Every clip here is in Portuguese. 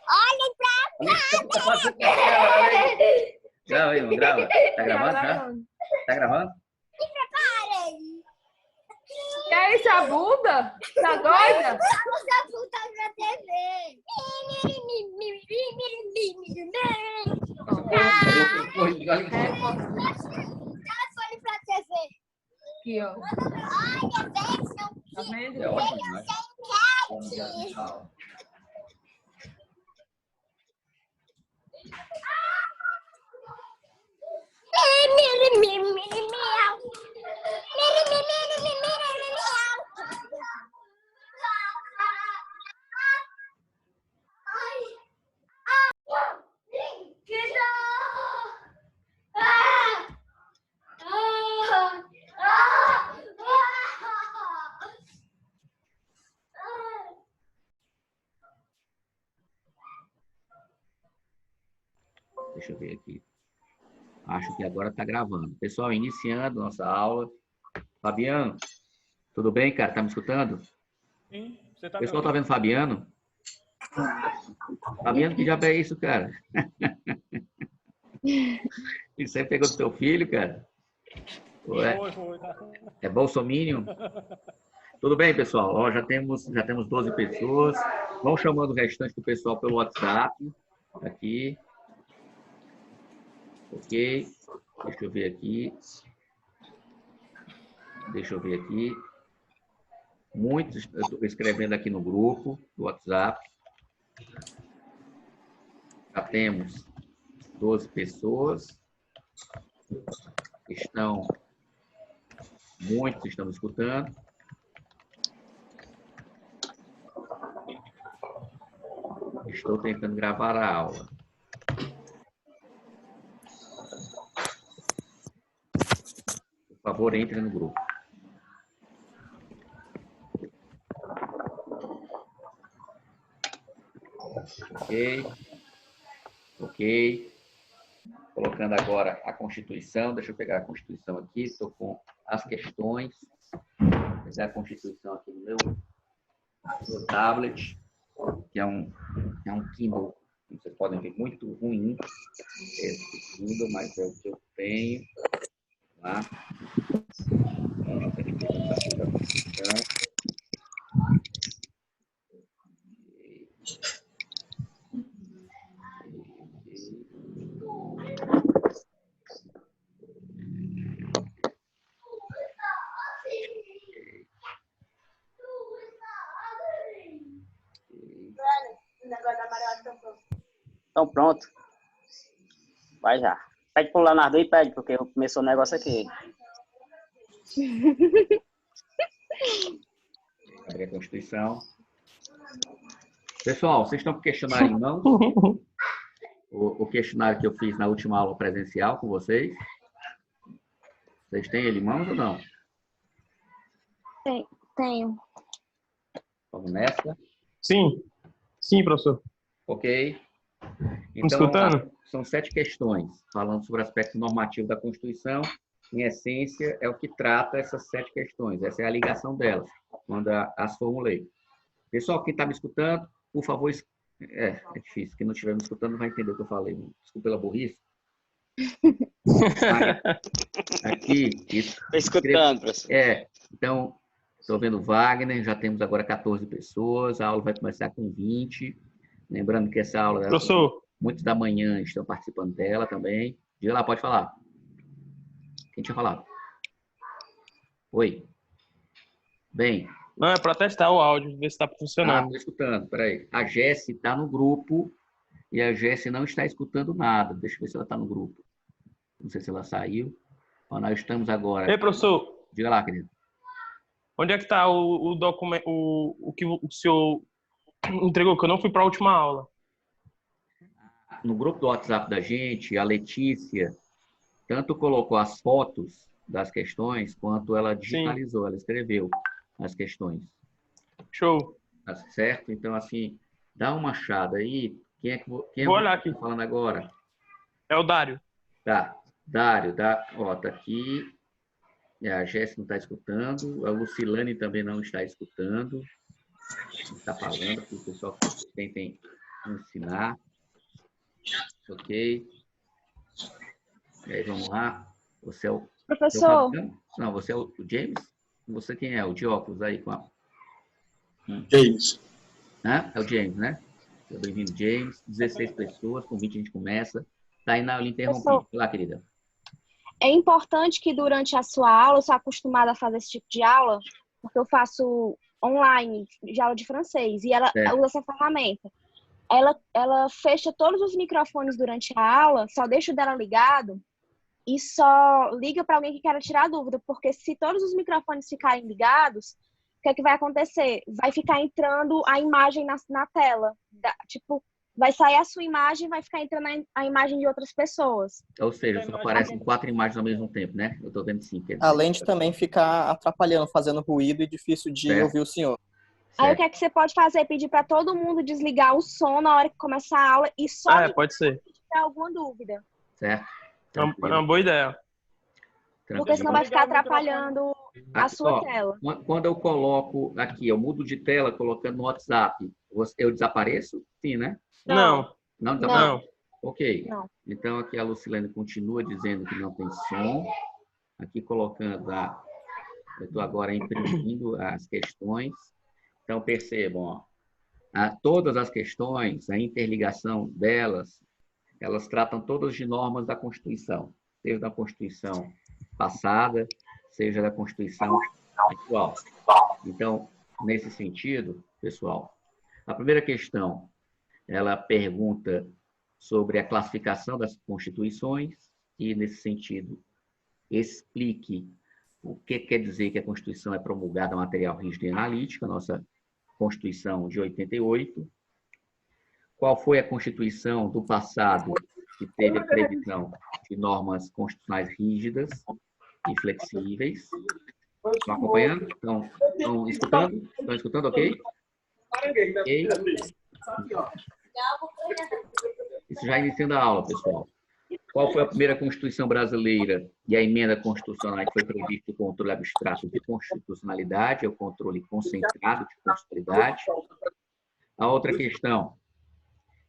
Olhem pra Grava aí, não grava? Tá gravando já? Tá gravando? se preparem. Que é isso, a bunda? Tá doida? Vamos apontar pra TV. Telefone pra TV. Aqui, ó. Olha, vejam Tá vendo? É ótimo, né? que Deixa eu ver aqui. Acho que agora tá gravando. Pessoal, iniciando nossa aula. Fabiano, tudo bem, cara? Tá me escutando? Sim, você tá O me pessoal tá ouvindo? vendo Fabiano? Fabiano, que diabo é isso, cara? Isso aí pegou do teu filho, cara? Ou Foi, tá. é bolsominion? Tudo bem, pessoal? Ó, já temos 12 pessoas. Vão chamando o restante do pessoal pelo WhatsApp. Aqui. Ok. Deixa eu ver aqui. Muitos, eu estou escrevendo aqui no grupo do WhatsApp. Já temos 12 pessoas. Muitos estão me escutando. Estou tentando gravar a aula. Por favor, entre no grupo. Ok. Colocando agora a Constituição. Deixa eu pegar a Constituição aqui. Estou com as questões. Vou pegar a Constituição aqui no meu tablet, que é um Kindle. Vocês podem ver, muito ruim esse Kindle, mas é o que eu tenho. Lá. Vamos ver aqui a Constituição. Então pronto. Vai já. Pede pro Leonardo e pede, porque começou o negócio aqui. Abrir a Constituição. Pessoal, vocês estão com o questionário em mãos? O questionário que eu fiz na última aula presencial com vocês? Vocês têm ele em mãos ou não? Tenho. Vamos nessa? Sim, professor. Ok. Me escutando? São 7 questões, falando sobre o aspecto normativo da Constituição. Em essência, é o que trata essas 7 questões. Essa é a ligação delas, quando as formulei. Pessoal, quem está me escutando, por favor... É difícil. Quem não estiver me escutando não vai entender o que eu falei. Desculpa pela burrice. Aqui... Estou escutando, professor. Então, estou vendo Wagner, já temos agora 14 pessoas, a aula vai começar com 20. Lembrando que essa aula... Professor. Muitos da manhã estão participando dela também. Diga lá, pode falar. Quem tinha falado? Oi. Bem. Não, é para testar o áudio, ver se está funcionando. Estou escutando, peraí. A Jessi está no grupo e a Jessi não está escutando nada. Deixa eu ver se ela está no grupo. Não sei se ela saiu. Mas nós estamos agora... Ei, professor. Diga lá, querido. Onde é que está o documento, o que o senhor entregou, que eu não fui para a última aula? No grupo do WhatsApp da gente, a Letícia tanto colocou as fotos das questões, quanto ela digitalizou, ela escreveu as questões. Show. Tá certo? Então, assim, dá uma achada aí. Quem é Vou olhar aqui. Tá falando agora? É o Dário. Tá. Dário, tá aqui. A Jéssica não está escutando. A Lucilane também não está escutando. Está falando, porque o pessoal tentem ensinar. Ok. E aí, vamos lá. Você é o Professor, Fabiano? Não, você é o James? Você quem é? O de óculos aí com a... James. É o James, né? Seja bem-vindo, James. 16 pessoas, com 20 a gente começa. Tainá, eu lhe interrompi. Professor. Vai lá, querida. é importante que durante a sua aula, eu sou acostumada a fazer esse tipo de aula, porque eu faço online, de aula de francês, e ela Certo. usa essa ferramenta. Ela fecha todos os microfones durante a aula, só deixa o dela ligado e só liga para alguém que quer tirar dúvida, porque se todos os microfones ficarem ligados, o que é que vai acontecer? Vai ficar entrando a imagem na tela. Tipo, vai sair a sua imagem e vai ficar entrando a imagem de outras pessoas. Ou seja, só aparecem 4 imagens ao mesmo tempo, né? Eu estou vendo sim. Quer dizer. Além de também ficar atrapalhando, fazendo ruído e difícil de Certo. ouvir o senhor. Aí o Certo. que é que você pode fazer? Pedir para todo mundo desligar o som na hora que começar a aula e só ligar Pode ser. se tiver alguma dúvida. Certo. É uma boa ideia. Porque senão vai ficar atrapalhando a sua Ó, tela. Quando eu coloco aqui, eu mudo de tela colocando no WhatsApp, eu desapareço? Sim, né? Não. Não desapareço? Não. Ok. Não. Então, aqui a Lucilene continua dizendo que não tem som. Aqui colocando eu estou agora imprimindo as questões. Então, percebam, ó, todas as questões, a interligação delas, elas tratam todas de normas da Constituição, seja da Constituição passada, seja da Constituição atual. Então, nesse sentido, pessoal, a primeira questão, ela pergunta sobre a classificação das constituições e, nesse sentido, explique o que quer dizer que a Constituição é promulgada material rígido e analítica, a nossa Constituição de 88. Qual foi a Constituição do passado que teve a previsão de normas constitucionais rígidas e flexíveis? Estão acompanhando? Estão escutando? Estão escutando, ok? Ok? Isso já iniciando a aula, pessoal. Qual foi a primeira Constituição brasileira e a emenda constitucional que foi prevista o controle abstrato de constitucionalidade, é o controle concentrado de constitucionalidade? A outra questão,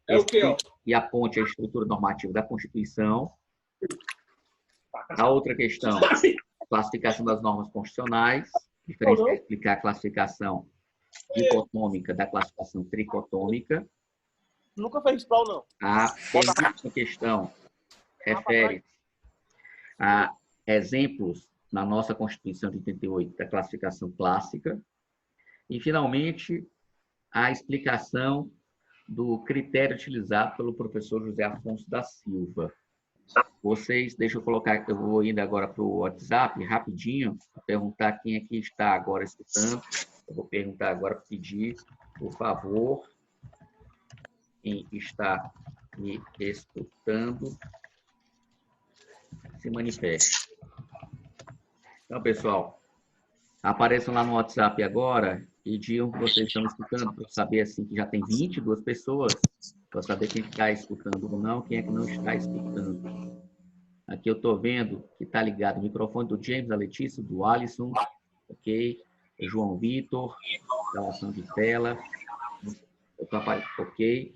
explique e aponte a estrutura normativa da Constituição. A outra questão, classificação das normas constitucionais, diferença é explicar a classificação dicotômica da classificação tricotômica. Nunca fez pau, não. A penúltima questão refere a exemplos na nossa Constituição de 88 da classificação clássica. E, finalmente, a explicação do critério utilizado pelo professor José Afonso da Silva. Vocês, deixa eu colocar, eu vou indo agora para o WhatsApp, rapidinho, perguntar quem é que está agora escutando. Eu vou perguntar agora, pedir, por favor, quem está me escutando, se manifeste. Então, pessoal, apareçam lá no WhatsApp agora e digam que vocês estão escutando, para eu saber assim, que já tem 22 pessoas, para saber quem está escutando ou não, quem é que não está escutando. Aqui eu estou vendo que está ligado o microfone do James, da Letícia, do Alisson, ok? João Vitor, instalação de tela, ok?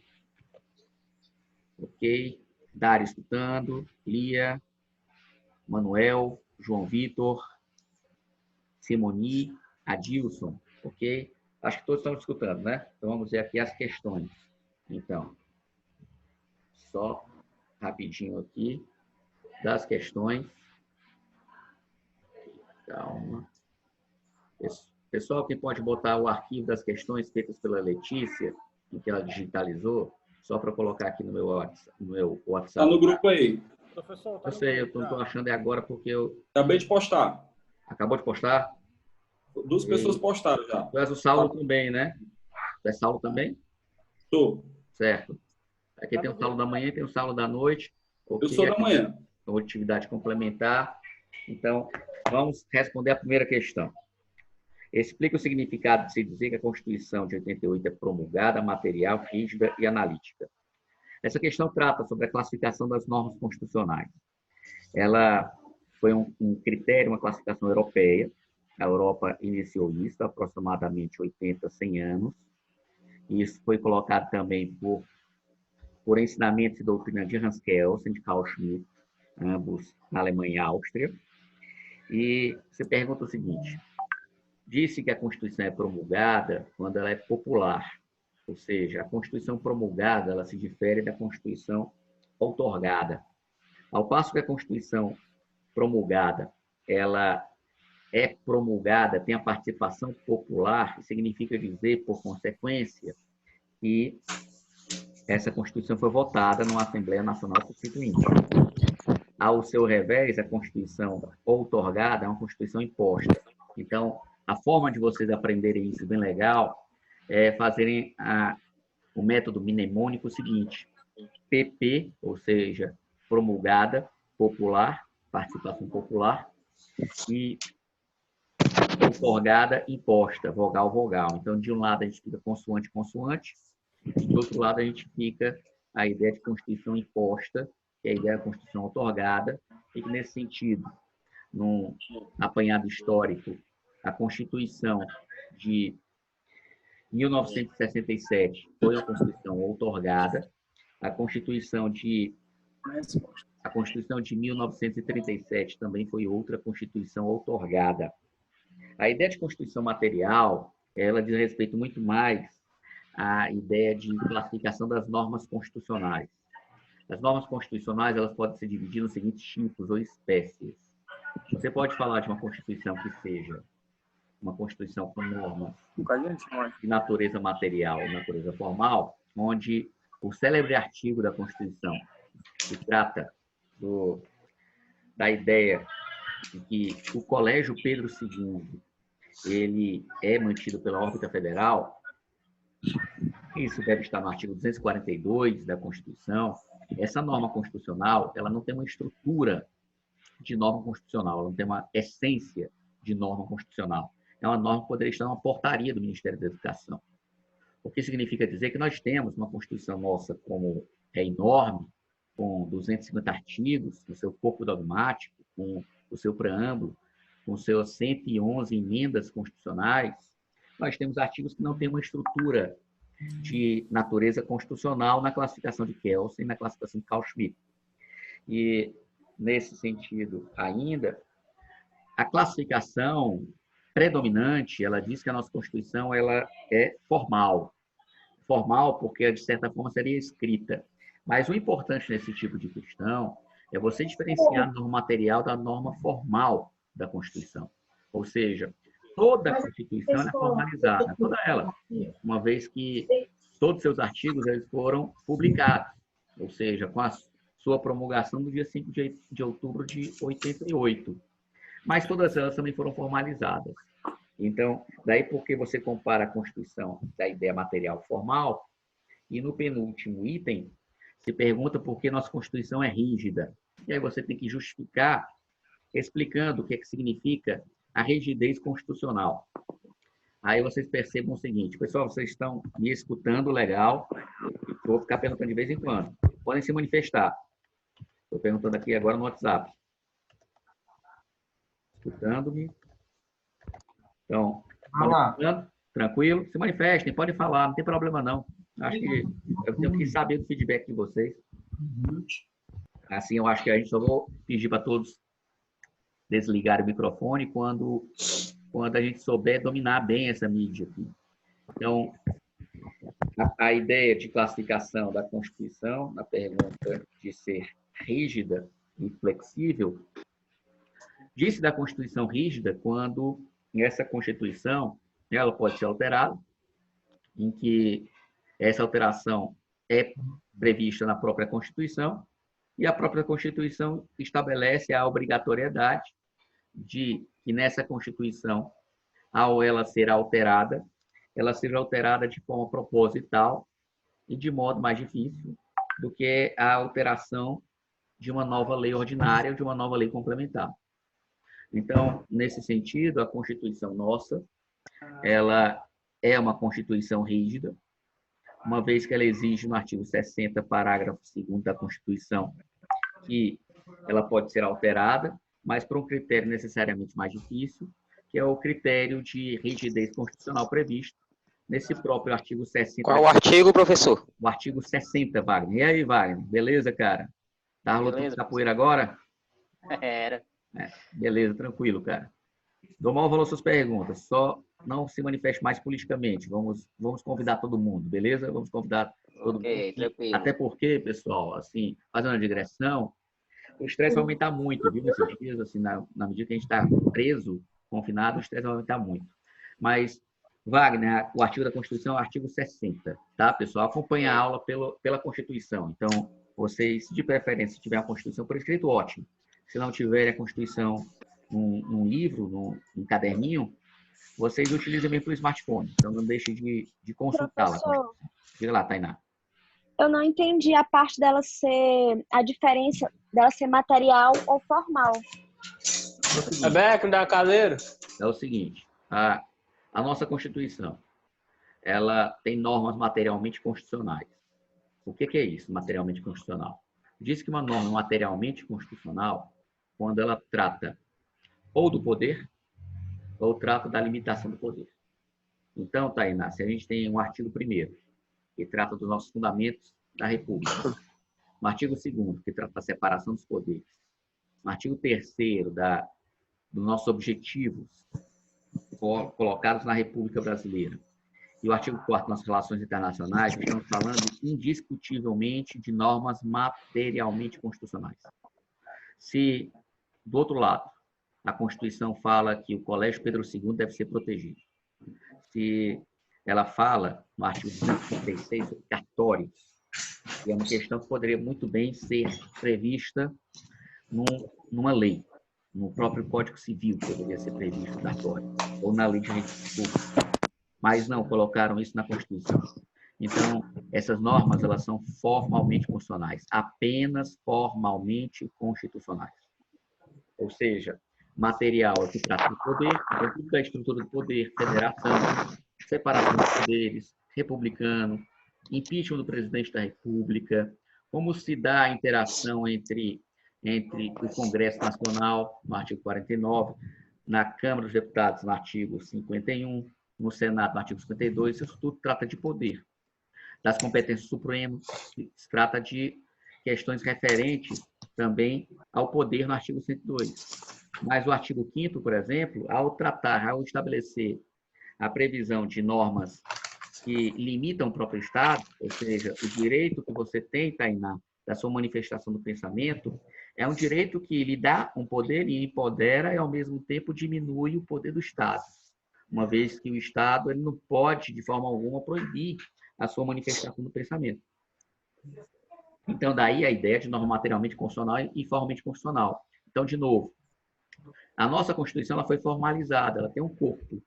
Ok? Dário escutando, Lia, Manuel, João Vitor, Simoni, Adilson, ok? Acho que todos estão escutando, né? Então, vamos ver aqui as questões. Então, só rapidinho aqui das questões. Calma. Pessoal, quem pode botar o arquivo das questões feitas pela Letícia, em que ela digitalizou, só para colocar aqui no meu WhatsApp. Está no grupo aí. Professor, Eu sei, eu não estou achando agora porque eu... Acabei de postar. Acabou de postar? 2 pessoas postaram já. Tu és o Saulo também, né? Tu é Saulo também? Tô. Certo. Aqui tem o Saulo da manhã e tem o Saulo da noite. Eu sou da manhã. Uma atividade complementar. Então, vamos responder a primeira questão. Explica o significado de se dizer que a Constituição de 88 é promulgada, material, rígida e analítica. Essa questão trata sobre a classificação das normas constitucionais. Ela foi um critério, uma classificação europeia. A Europa iniciou isso há aproximadamente 80, 100 anos. Isso foi colocado também por por Ensinamentos e Doutrina de Hans Kelsen, de Carl Schmitt, ambos na Alemanha e Áustria. E você pergunta o seguinte: disse que a Constituição é promulgada quando ela é popular, ou seja, a Constituição promulgada ela se difere da Constituição outorgada. Ao passo que a Constituição promulgada ela é promulgada, tem a participação popular, significa dizer, por consequência, que essa Constituição foi votada numa Assembleia Nacional Constituinte. Ao seu revés, a Constituição outorgada é uma Constituição imposta. Então, a forma de vocês aprenderem isso bem legal é fazerem o método mnemônico seguinte: PP, ou seja, promulgada, popular, participação popular, e outorgada, imposta, vogal, vogal. Então, de um lado a gente fica consoante, consoante, de outro lado a gente fica a ideia de Constituição imposta, que é a ideia da Constituição outorgada, e que, nesse sentido, num apanhado histórico, a Constituição de 1967 foi uma Constituição outorgada, a Constituição de 1937 também foi outra Constituição outorgada. A ideia de Constituição material, ela diz respeito muito mais à ideia de classificação das normas constitucionais. As normas constitucionais, elas podem ser divididas nos seguintes tipos ou espécies. Você pode falar de uma Constituição que seja uma Constituição com normas de natureza material ou natureza formal, onde o célebre artigo da Constituição, que trata da ideia de que o Colégio Pedro II ele é mantido pela órbita federal, isso deve estar no artigo 242 da Constituição. Essa norma constitucional, ela não tem uma estrutura de norma constitucional, ela não tem uma essência de norma constitucional. É uma norma que poderia estar numa portaria do Ministério da Educação. O que significa dizer que nós temos uma Constituição nossa como é enorme, com 250 artigos, com seu corpo dogmático, com o seu preâmbulo, com seus 111 emendas constitucionais. Nós temos artigos que não têm uma estrutura de natureza constitucional na classificação de Kelsen, na classificação de Carl Schmitt. E, nesse sentido ainda, a classificação predominante, ela diz que a nossa Constituição ela é formal. Formal porque, de certa forma, seria escrita. Mas o importante nesse tipo de questão é você diferenciar a norma material da norma formal da Constituição. Ou seja, toda a Constituição é formalizada, toda ela, uma vez que todos os seus artigos eles foram publicados, ou seja, com a sua promulgação no dia 5 de outubro de 88. Mas todas elas também foram formalizadas. Então, daí porque você compara a Constituição da ideia material formal, e no penúltimo item, se pergunta por que nossa Constituição é rígida. E aí você tem que justificar, explicando o que significa a rigidez constitucional. Aí vocês percebam o seguinte: pessoal, vocês estão me escutando legal, eu vou ficar perguntando de vez em quando. Podem se manifestar. Estou perguntando aqui agora no WhatsApp. Escutando-me. Então, tranquilo? Se manifestem, podem falar, não tem problema não. Acho que eu tenho que saber do feedback de vocês. Assim, eu acho que a gente só vou pedir para todos desligar o microfone quando a gente souber dominar bem essa mídia aqui. Então, a ideia de classificação da Constituição, na pergunta de ser rígida e flexível, disse da Constituição rígida quando essa Constituição ela pode ser alterada, em que essa alteração é prevista na própria Constituição, e a própria Constituição estabelece a obrigatoriedade de que nessa Constituição, ao ela ser alterada, ela seja alterada de forma proposital e de modo mais difícil do que a alteração de uma nova lei ordinária ou de uma nova lei complementar. Então, nesse sentido, a Constituição nossa, ela é uma Constituição rígida, uma vez que ela exige no artigo 60, parágrafo 2º da Constituição, que ela pode ser alterada, mas por um critério necessariamente mais difícil, que é o critério de rigidez constitucional previsto nesse próprio artigo 60. Qual o artigo, professor? O artigo 60, Wagner. E aí, Wagner? Beleza, cara? Tá lutando Beleza. capoeira agora? Era. Beleza, tranquilo, cara. Dou maior valor às suas perguntas. Só não se manifeste mais politicamente. Vamos convidar todo mundo, beleza? Vamos convidar todo Ok, mundo. tranquilo. Até porque, pessoal, assim, fazendo uma digressão, o estresse vai aumentar muito, viu? Nesses dias, assim, na medida que a gente está preso, confinado, o estresse vai aumentar muito. Mas, Wagner, o artigo da Constituição é o artigo 60, tá, pessoal? Acompanha a aula pela Constituição. Então, vocês, de preferência, se tiver a Constituição por escrito, ótimo. Se não tiver a Constituição num livro, num caderninho, vocês utilizam mesmo pelo smartphone. Então, não deixe de consultá-la. Professor, Diga lá, Tainá. eu não entendi a parte dela ser, a diferença dela ser material ou formal. Rebeca, da cadeira. É o seguinte, a nossa Constituição, ela tem normas materialmente constitucionais. O que é isso, materialmente constitucional? Diz que uma norma materialmente constitucional, quando ela trata ou do poder, ou trata da limitação do poder. Então, Tainá, se a gente tem um artigo 1º, que trata dos nossos fundamentos da República, um artigo 2º, que trata da separação dos poderes, um artigo 3º dos nossos objetivos colocados na República Brasileira, e o artigo 4º nas relações internacionais, estamos falando indiscutivelmente de normas materialmente constitucionais. Se, do outro lado, a Constituição fala que o Colégio Pedro II deve ser protegido, se ela fala, no artigo 136, sobre cartórios, que é uma questão que poderia muito bem ser prevista numa lei, no próprio Código Civil poderia ser previsto cartório, ou na lei de registro público. Mas não colocaram isso na Constituição. Então, essas normas, elas são formalmente constitucionais, apenas formalmente constitucionais. Ou seja, material é que trata do poder, dentro da estrutura do poder, federação, separação dos poderes, republicano, impeachment do presidente da República, como se dá a interação entre o Congresso Nacional, no artigo 49, na Câmara dos Deputados, no artigo 51, no Senado, no artigo 52, isso tudo trata de poder. Das competências supremas, se trata de questões referentes também ao poder no artigo 102. Mas o artigo 5º, por exemplo, ao estabelecer a previsão de normas que limitam o próprio Estado, ou seja, o direito que você tem, Tainá, da sua manifestação do pensamento, é um direito que lhe dá um poder e empodera e, ao mesmo tempo, diminui o poder do Estado, uma vez que o Estado ele não pode, de forma alguma, proibir a sua manifestação do pensamento. Então, daí a ideia de norma materialmente constitucional e formalmente constitucional. Então, de novo, a nossa Constituição ela foi formalizada, ela tem um corpo.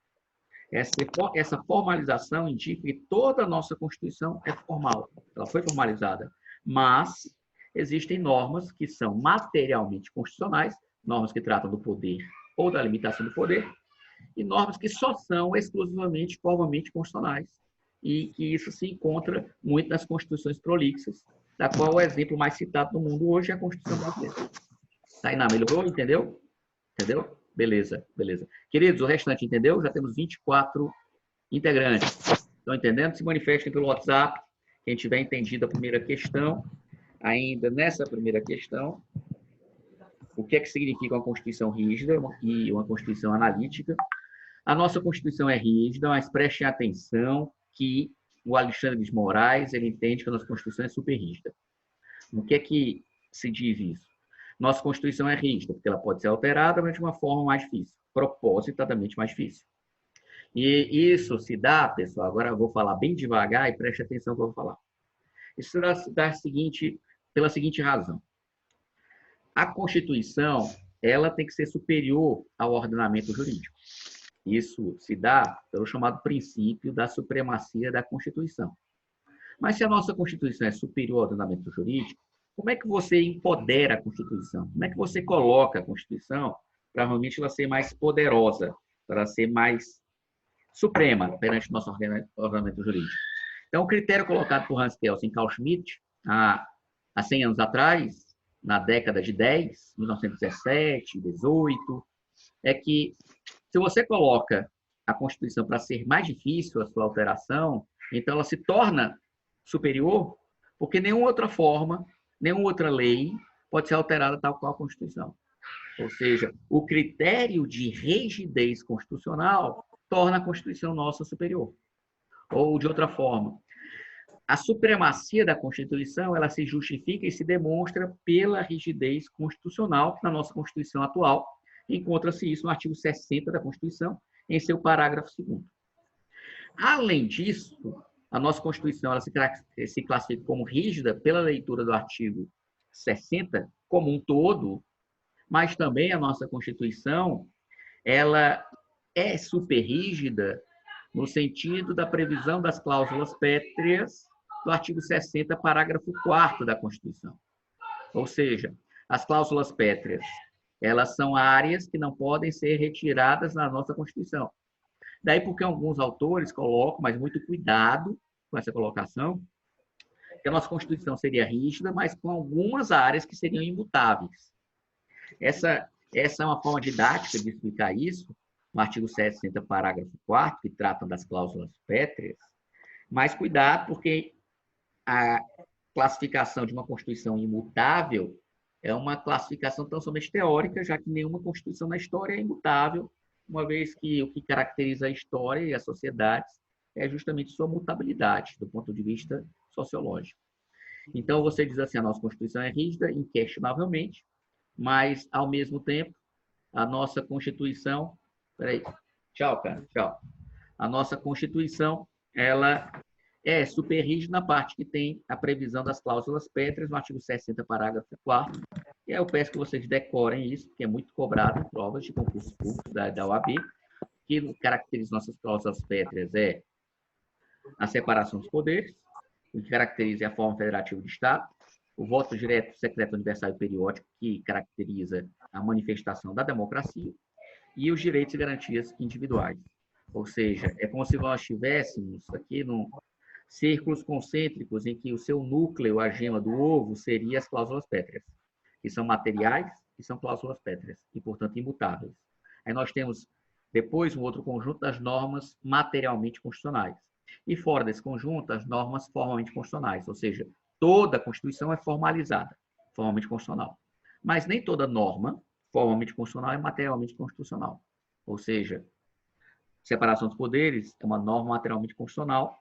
Essa formalização indica que toda a nossa Constituição é formal, ela foi formalizada, mas existem normas que são materialmente constitucionais, normas que tratam do poder ou da limitação do poder, e normas que só são exclusivamente formalmente constitucionais, e que isso se encontra muito nas constituições prolixas, da qual o exemplo mais citado no mundo hoje é a Constituição brasileira. Tainá, melhorou? Entendeu? Entendeu? Beleza, beleza. Queridos, o restante entendeu? Já temos 24 integrantes. Estão entendendo? Se manifestem pelo WhatsApp. Quem tiver entendido a primeira questão, ainda nessa primeira questão, o que é que significa uma Constituição rígida e uma Constituição analítica? A nossa Constituição é rígida, mas prestem atenção que o Alexandre de Moraes ele entende que a nossa Constituição é super rígida. O que é que se diz isso? Nossa Constituição é rígida, porque ela pode ser alterada, mas de uma forma mais difícil, propositadamente mais difícil. E isso se dá, pessoal, agora eu vou falar bem devagar e preste atenção no que eu vou falar. Isso se dá pela seguinte razão. A Constituição, ela tem que ser superior ao ordenamento jurídico. Isso se dá pelo chamado princípio da supremacia da Constituição. Mas se a nossa Constituição é superior ao ordenamento jurídico, como é que você empodera a Constituição? Como é que você coloca a Constituição para realmente ela ser mais poderosa, para ela ser mais suprema perante o nosso ordenamento jurídico? Então, o critério colocado por Hans Kelsen e Carl Schmitt, há 100 anos atrás, na década de 10, 1917, 18, é que se você coloca a Constituição, para ser mais difícil a sua alteração, então ela se torna superior, porque nenhuma outra forma, nenhuma outra lei pode ser alterada tal qual a Constituição. Ou seja, o critério de rigidez constitucional torna a Constituição nossa superior. Ou, de outra forma, a supremacia da Constituição, ela se justifica e se demonstra pela rigidez constitucional, que na nossa Constituição atual encontra-se isso no artigo 60 da Constituição, em seu parágrafo 2º. Além disso, a nossa Constituição ela se classifica como rígida pela leitura do artigo 60 como um todo, mas também a nossa Constituição ela é super rígida no sentido da previsão das cláusulas pétreas do artigo 60, parágrafo 4º da Constituição. Ou seja, as cláusulas pétreas, elas são áreas que não podem ser retiradas na nossa Constituição. Daí porque alguns autores colocam, mas muito cuidado com essa colocação, que a nossa Constituição seria rígida, mas com algumas áreas que seriam imutáveis. Essa é uma forma didática de explicar isso, no artigo 60, parágrafo 4º, que trata das cláusulas pétreas, mas cuidado, porque a classificação de uma Constituição imutável é uma classificação tão somente teórica, já que nenhuma Constituição na história é imutável, uma vez que o que caracteriza a história e as sociedades é justamente sua mutabilidade, do ponto de vista sociológico. Então, você diz assim, a nossa Constituição é rígida, inquestionavelmente, mas, ao mesmo tempo, a nossa Constituição... Peraí. Tchau, cara. Tchau. A nossa Constituição, ela é super rígida na parte que tem a previsão das cláusulas pétreas no artigo 60, parágrafo 4º. E eu peço que vocês decorem isso, porque é muito cobrado em provas de concurso público da UAB, que caracteriza nossas cláusulas pétreas é a separação dos poderes, o que caracteriza a forma federativa de Estado, o voto direto, secreto, universal e periódico, que caracteriza a manifestação da democracia, e os direitos e garantias individuais. Ou seja, é como se nós estivéssemos aqui num círculos concêntricos em que o seu núcleo, a gema do ovo, seria as cláusulas pétreas, que são materiais e são cláusulas pétreas, e, portanto, imutáveis. Aí nós temos, depois, um outro conjunto das normas materialmente constitucionais. E fora desse conjunto, as normas formalmente constitucionais, ou seja, toda a Constituição é formalizada, formalmente constitucional. Mas nem toda norma formalmente constitucional é materialmente constitucional. Ou seja, separação dos poderes é uma norma materialmente constitucional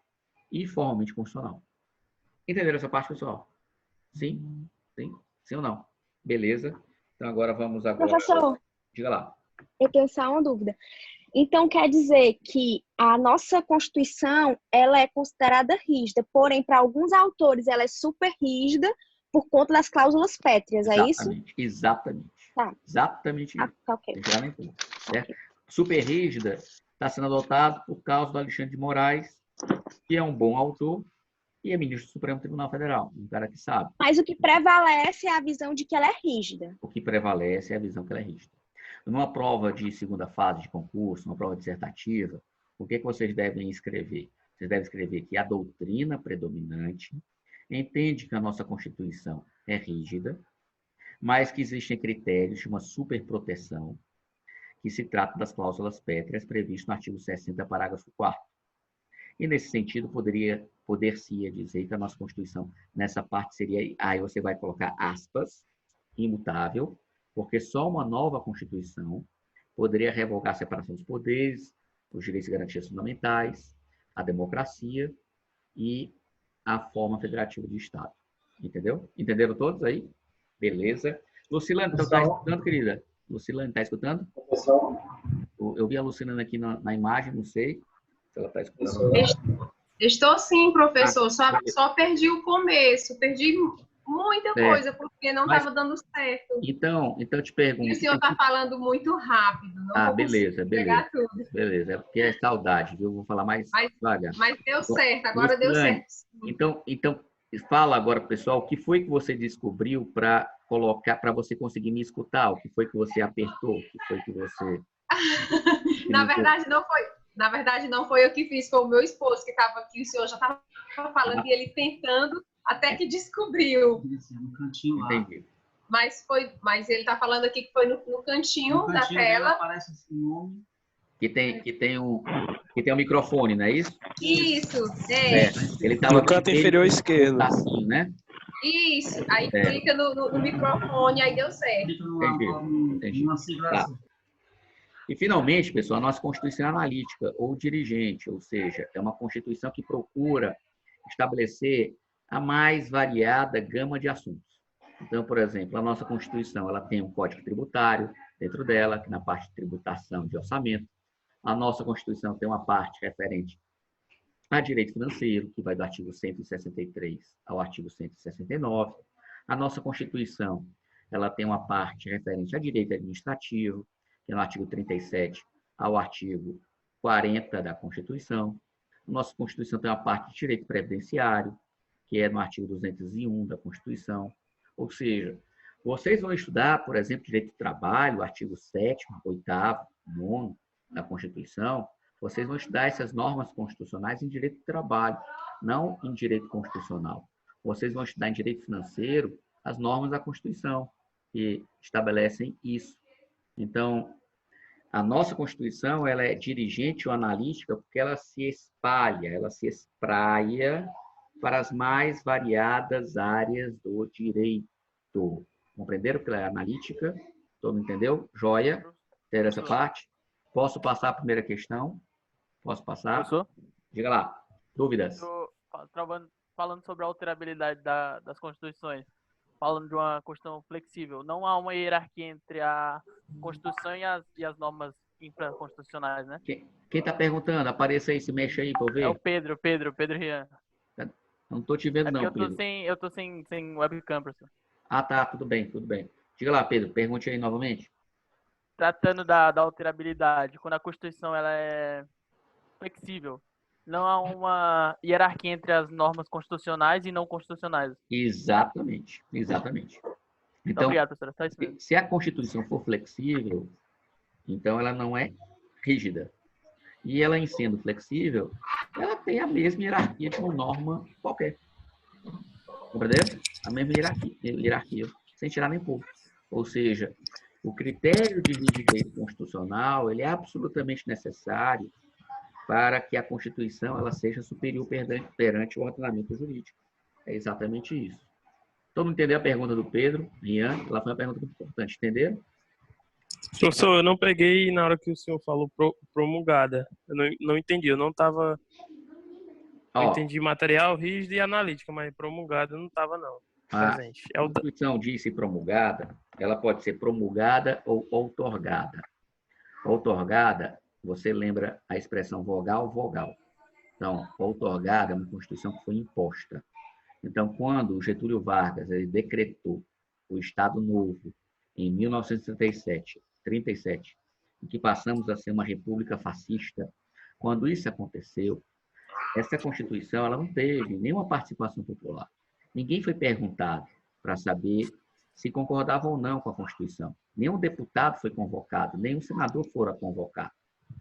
e formalmente constitucional. Entenderam essa parte, pessoal? Sim? Sim? Sim ou não? Beleza. Então, agora vamos agora... Professor, Diga lá. eu tenho só uma dúvida. Então, quer dizer que a nossa Constituição, ela é considerada rígida, porém, para alguns autores, ela é super rígida por conta das cláusulas pétreas, é isso? Exatamente. Tá. Exatamente isso. Tá, ok. Certo? Super rígida está sendo adotado por causa do Alexandre de Moraes, que é um bom autor e é ministro do Supremo Tribunal Federal, um cara que sabe. Mas o que prevalece é a visão de que ela é rígida. O que prevalece é a visão que ela é rígida. Numa prova de segunda fase de concurso, uma prova dissertativa, o que vocês devem escrever? Vocês devem escrever que a doutrina predominante entende que a nossa Constituição é rígida, mas que existem critérios de uma superproteção, que se trata das cláusulas pétreas previstas no artigo 60, parágrafo 4º. E, nesse sentido, poder-se dizer que a nossa Constituição, nessa parte, seria... Aí você vai colocar aspas, imutável, porque só uma nova Constituição poderia revogar a separação dos poderes, os direitos e garantias fundamentais, a democracia e a forma federativa de Estado. Entendeu? Entenderam todos aí? Beleza. Lucilane, então está escutando, querida? Lucilane, está escutando? Eu vi a Lucilane aqui na imagem, não sei se ela está escutando. Estou sim, professor. Só perdi o começo. Perdi muita coisa, porque não estava dando certo. Então eu te pergunto... E o senhor está falando muito rápido. Não beleza. Tudo. Beleza, é porque é saudade, viu? Eu vou falar mais devagar. Mas deu certo, agora deu certo. Então, fala agora, pessoal, o que foi que você descobriu para colocar, para você conseguir me escutar? O que foi que você apertou? O que foi que você... Na verdade, não foi eu que fiz, foi o meu esposo que estava aqui. O senhor já estava falando e ele tentando, até que descobriu. No cantinho lá. Entendi. Mas ele está falando aqui que foi no cantinho da tela. Aparece esse nome. que tem um microfone, não é isso? Isso, Ele estava No canto inferior esquerdo. Assim, né? isso. Aí clica no microfone, aí deu certo. Entendi. Tá. E, finalmente, pessoal, a nossa Constituição é analítica ou dirigente, ou seja, é uma Constituição que procura estabelecer a mais variada gama de assuntos. Então, por exemplo, a nossa Constituição ela tem um Código Tributário dentro dela, que na parte de tributação de orçamento. A nossa Constituição tem uma parte referente a direito financeiro, que vai do artigo 163 ao artigo 169. A nossa Constituição ela tem uma parte referente a direito administrativo, que é no artigo 37 ao artigo 40 da Constituição. A nossa Constituição tem uma parte de direito previdenciário, que é no artigo 201 da Constituição. Ou seja, vocês vão estudar, por exemplo, direito do trabalho, artigo 7º, 8º, 9º da Constituição. Vocês vão estudar essas normas constitucionais em direito do trabalho, não em direito constitucional. Vocês vão estudar em direito financeiro as normas da Constituição, que estabelecem isso. Então, a nossa Constituição ela é dirigente ou analítica porque ela se espalha, ela se espraia para as mais variadas áreas do direito. Compreenderam que ela é analítica? Todo mundo entendeu? Joia? Ter essa parte? Posso passar a primeira questão? Posso passar? Professor? Diga lá. Dúvidas? Falando sobre a alterabilidade das constituições, falando de uma Constituição flexível, não há uma hierarquia entre a Constituição e as normas infraconstitucionais, né? Quem está perguntando? Apareça aí, se mexe aí para eu ver. É o Pedro Rian. Não estou te vendo, não, Pedro. Eu tô sem webcam, professor. Ah, tá. Tudo bem, tudo bem. Diga lá, Pedro. Pergunte aí novamente. Tratando da alterabilidade, quando a Constituição ela é flexível, não há uma hierarquia entre as normas constitucionais e não constitucionais. Exatamente, exatamente. Então, obrigado, professora. Só isso mesmo. Se a Constituição for flexível, então ela não é rígida. E ela, em sendo flexível, ela tem a mesma hierarquia de uma norma qualquer. Compreendeu? A mesma hierarquia, sem tirar nem pôr. Ou seja, o critério de rigidez constitucional ele é absolutamente necessário para que a Constituição ela seja superior perante o ordenamento jurídico. É exatamente isso. Todo mundo entendeu a pergunta do Pedro? Rian, ela foi uma pergunta muito importante. Entenderam? Professor, eu não peguei na hora que o senhor falou promulgada. Eu não entendi, eu não estava... Eu entendi material, rígido e analítica, mas promulgada eu não estava, não. Presente. A Constituição disse promulgada, ela pode ser promulgada ou outorgada. Outorgada, você lembra a expressão vogal? Então, outorgada é uma Constituição que foi imposta. Então, quando o Getúlio Vargas ele decretou o Estado Novo em 1937, em que passamos a ser uma república fascista, quando isso aconteceu, essa Constituição ela não teve nenhuma participação popular. Ninguém foi perguntado para saber se concordava ou não com a Constituição. Nenhum deputado foi convocado, nenhum senador fora convocado.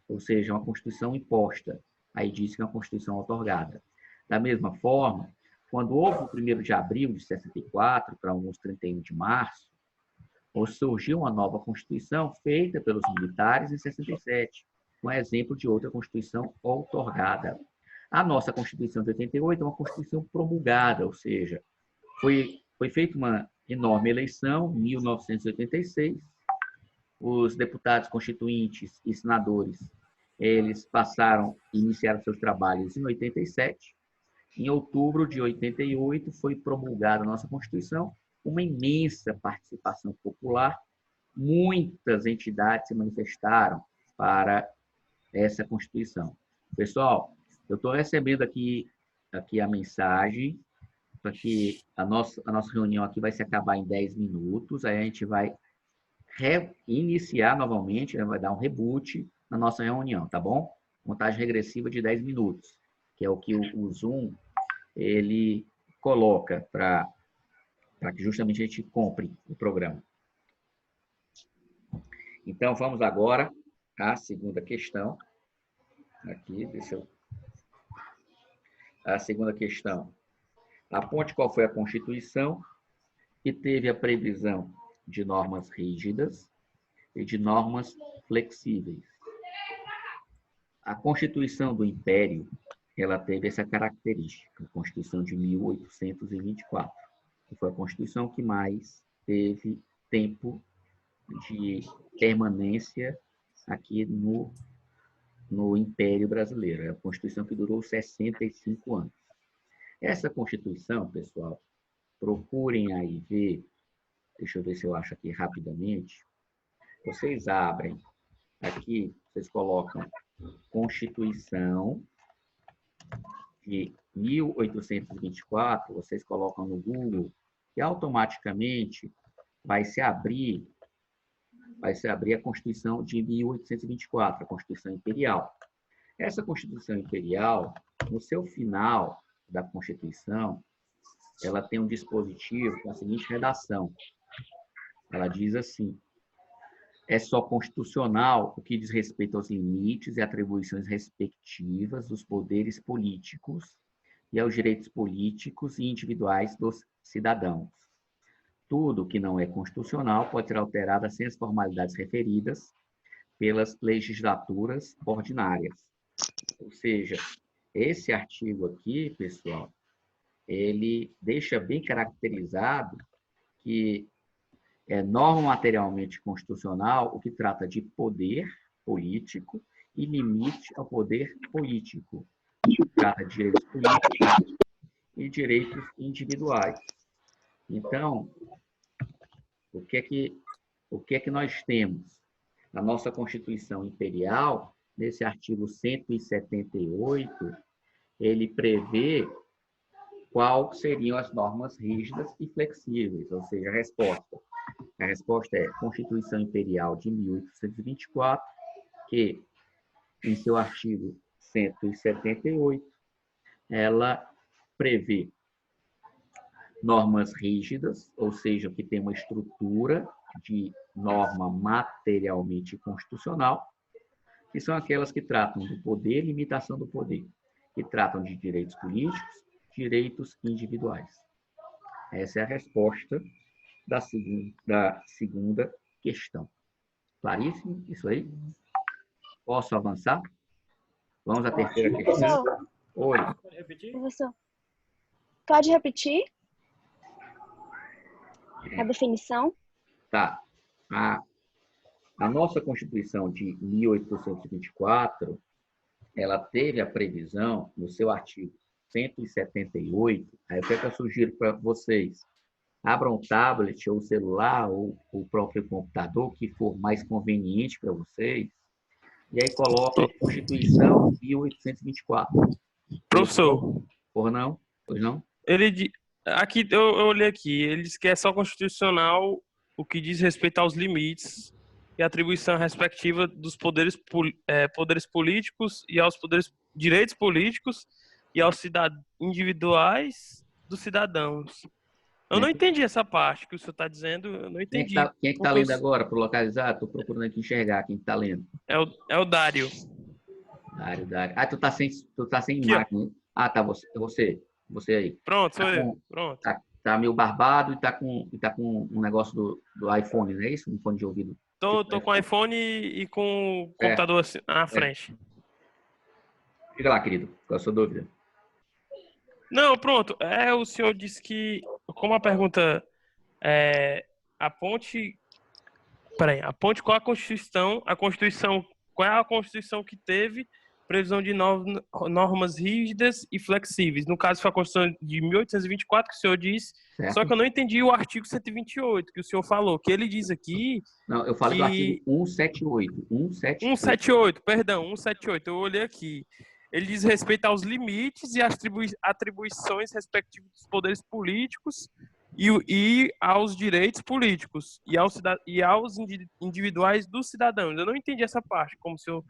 Ou seja, uma Constituição imposta. Aí diz que é uma Constituição outorgada. Da mesma forma, quando houve o 1º de abril de 64, para alguns 31 de março, surgiu uma nova Constituição feita pelos militares em 67, um exemplo de outra Constituição outorgada. A nossa Constituição de 88 é uma Constituição promulgada, ou seja, foi feita uma enorme eleição em 1986. Os deputados constituintes e senadores, eles iniciaram seus trabalhos em 87. Em outubro de 88 foi promulgada a nossa Constituição, uma imensa participação popular. Muitas entidades se manifestaram para essa Constituição. Pessoal, eu estou recebendo aqui a mensagem para que a nossa reunião aqui vai se acabar em 10 minutos. Aí a gente vai reiniciar novamente, vai dar um reboot na nossa reunião, tá bom? Contagem regressiva de 10 minutos, que é o que o Zoom ele coloca para que justamente a gente compre o programa. Então, vamos agora à segunda questão. Aqui, A segunda questão. Aponte qual foi a Constituição que teve a previsão de normas rígidas e de normas flexíveis. A Constituição do Império, ela teve essa característica, a Constituição de 1824, que foi a Constituição que mais teve tempo de permanência aqui no Império Brasileiro. É a Constituição que durou 65 anos. Essa Constituição, pessoal, procurem aí ver, deixa eu ver se eu acho aqui rapidamente. Vocês abrem aqui, vocês colocam Constituição de 1824, vocês colocam no Google e automaticamente vai se abrir a Constituição de 1824, a Constituição Imperial. Essa Constituição Imperial, no seu final da Constituição, ela tem um dispositivo com a seguinte redação. Ela diz assim: é só constitucional o que diz respeito aos limites e atribuições respectivas dos poderes políticos e aos direitos políticos e individuais dos cidadãos. Tudo que não é constitucional pode ser alterado sem as formalidades referidas pelas legislaturas ordinárias. Ou seja, esse artigo aqui, pessoal, ele deixa bem caracterizado que é norma materialmente constitucional o que trata de poder político e limite ao poder político. Trata de direitos políticos e direitos individuais. Então, o que é que nós temos? A nossa Constituição Imperial, nesse artigo 178, ele prevê quais seriam as normas rígidas e flexíveis, ou seja, a resposta. A resposta é Constituição Imperial de 1824, que, em seu artigo 178, ela prevê normas rígidas, ou seja, que tem uma estrutura de norma materialmente constitucional, que são aquelas que tratam do poder e limitação do poder, que tratam de direitos políticos, direitos individuais. Essa é a resposta da segunda questão. Claríssimo isso aí? Posso avançar? Vamos à terceira questão. Oi. Professor, pode repetir a definição? Tá. A nossa Constituição de 1824, ela teve a previsão, no seu artigo 178, aí o que eu sugiro para vocês? Abram um tablet ou celular ou o próprio computador, que for mais conveniente para vocês, e aí coloquem Constituição 1824. Professor. Por não? Pois não? Aqui, eu olhei aqui, ele diz que é só constitucional o que diz respeito aos limites e atribuição respectiva dos poderes políticos e aos direitos políticos e aos individuais dos cidadãos. Eu não entendi essa parte que o senhor está dizendo, eu não entendi. Quem é que está lendo agora, para localizar? Estou procurando aqui enxergar quem está lendo. É o Dário. Dário. Ah, tu tá sem aqui, máquina. Ah, tá, você aí. Pronto, sou eu. Pronto. Tá meio barbado e tá com um negócio do iPhone, não é isso? Um fone de ouvido. Tô com o iPhone e com o computador assim, na frente. Diga lá, querido, qual é a sua dúvida? Não, pronto. O senhor disse que, como a pergunta aponte qual a Constituição, qual é a Constituição que teve previsão de normas rígidas e flexíveis. No caso, foi a Constituição de 1824, que o senhor disse, certo. Só que eu não entendi o artigo 128, que o senhor falou, que ele diz aqui... Não, eu falei do artigo 178. 178, perdão, 178, eu olhei aqui. Ele diz respeito aos limites e às atribuições respectivas dos poderes políticos e aos direitos políticos e aos individuais dos cidadãos. Eu não entendi essa parte, como o senhor...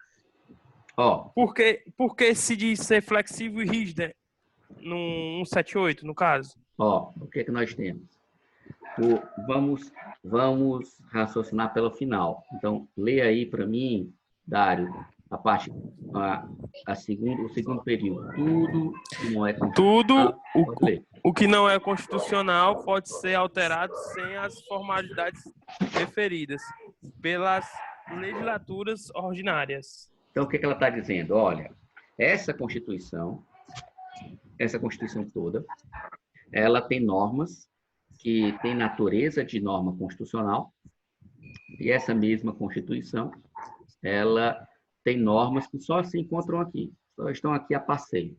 Por que se diz ser flexível e rígida no 178, no caso? O que é que nós temos? Vamos raciocinar pelo final. Então, leia aí para mim, Dário, a parte, o segundo período. Tudo que não é constitucional. O que não é constitucional pode ser alterado sem as formalidades referidas pelas legislaturas ordinárias. Então, o que ela está dizendo? Olha, essa Constituição toda, ela tem normas que têm natureza de norma constitucional, e essa mesma Constituição, ela tem normas que só se encontram aqui, só estão aqui a passeio,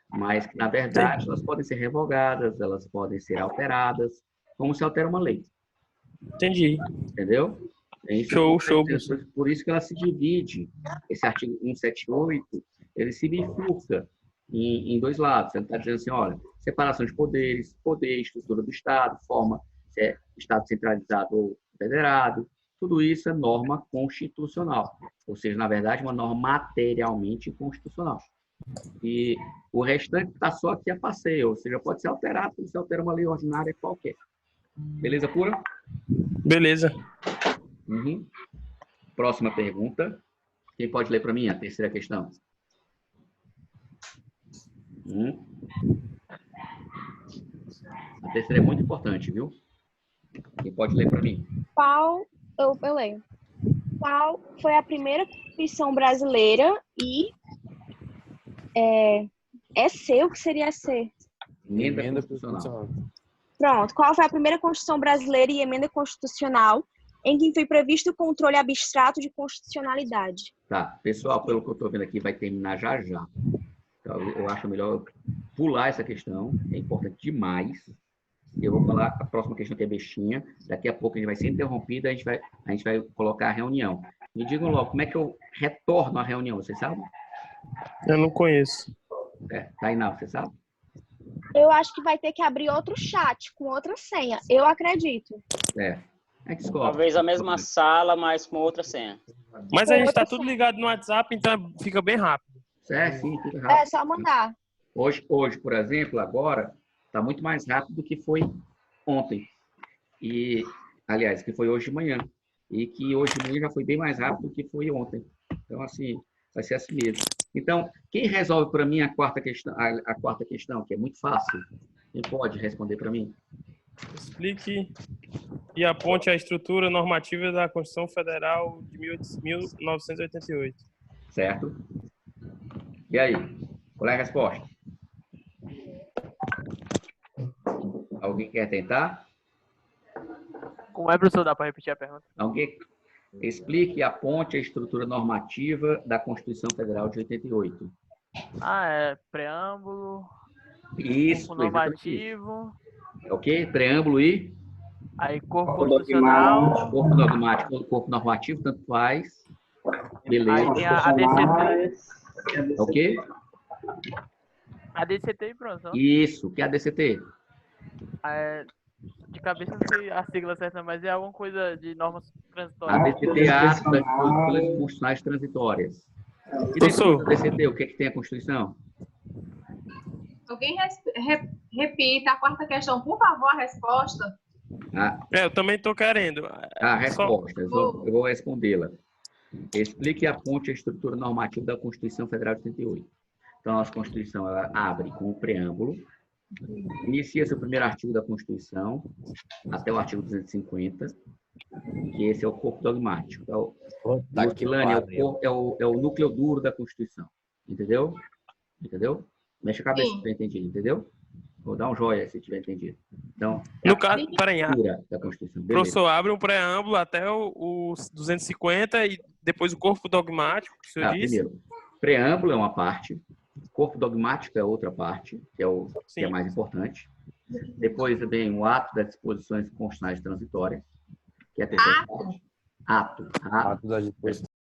mas que, na verdade, elas podem ser revogadas, elas podem ser alteradas, como se altera uma lei. Entendi. Entendeu? Show. Por isso que ela se divide. Esse artigo 178, ele se bifurca em dois lados. Ele está dizendo assim, olha, separação de poderes, poder, estrutura do Estado, forma, se é Estado centralizado ou federado, tudo isso é norma constitucional. Ou seja, na verdade, uma norma materialmente constitucional. E o restante está só aqui a passeio, ou seja, pode ser alterado, como se altera uma lei ordinária qualquer. Beleza pura? Beleza. Uhum. Próxima pergunta. Quem pode ler para mim a terceira questão? A terceira é muito importante, viu? Quem pode ler para mim? Eu leio. Qual foi a primeira Constituição brasileira e C, o que seria C? Emenda constitucional. Pronto. Qual foi a primeira Constituição brasileira e emenda constitucional em que foi previsto o controle abstrato de constitucionalidade? Tá. Pessoal, pelo que eu estou vendo aqui, vai terminar já. Então, eu acho melhor pular essa questão. É importante demais. Eu vou falar a próxima questão, que é bestinha. Daqui a pouco a gente vai ser interrompida, a gente vai colocar a reunião. Me digam logo, como é que eu retorno à reunião? Vocês sabem? Eu não conheço. Tainá, você sabe? Eu acho que vai ter que abrir outro chat com outra senha. Eu acredito. Talvez a mesma sala, mas com outra senha. Mas a gente está tudo ligado no WhatsApp, então fica bem rápido. Sim, fica rápido. É só mandar. Hoje, por exemplo, agora, está muito mais rápido do que foi ontem. Aliás, que foi hoje de manhã. E que hoje de manhã já foi bem mais rápido do que foi ontem. Então, assim, vai ser assim mesmo. Então, quem resolve para mim a quarta questão, que é muito fácil? Quem pode responder para mim? Explique e aponte a estrutura normativa da Constituição Federal de 1988. Certo. E aí? Qual é a resposta? Alguém quer tentar? Como é, professor? Dá para repetir a pergunta? Alguém? Explique e aponte a estrutura normativa da Constituição Federal de 88. Preâmbulo. Isso, corpo normativo. Ok? Preâmbulo e? Aí, corpo constitucional. Corpo dogmático, corpo normativo, tanto faz. Beleza. Aí tem a DCT. Ok? A DCT e pronto. Isso. O que é a DCT? De cabeça não sei a sigla certa, mas é alguma coisa de normas transitórias. A DCT é a ata das disposições constitucionais transitórias. E depois da DCT, o que é que tem a Constituição? Alguém repita a quarta questão, por favor, a resposta. Eu também estou querendo. A resposta, eu vou respondê-la. Explique e aponte a estrutura normativa da Constituição Federal de 88. Então, a nossa Constituição ela abre com o preâmbulo, inicia-se o primeiro artigo da Constituição, até o artigo 250, que esse é o corpo dogmático. É o núcleo duro da Constituição. Entendeu? Mexe a cabeça se tiver entendido, entendeu? Vou dar um joia se tiver entendido. Então, no caso, peraí, da Constituição. O professor abre um preâmbulo até o 250 e depois o corpo dogmático, que o senhor disse? Primeiro, preâmbulo é uma parte, corpo dogmático é outra parte, que é mais importante. Depois vem o ato das disposições constitucionais transitórias, que é a terceira parte. Ato das disposições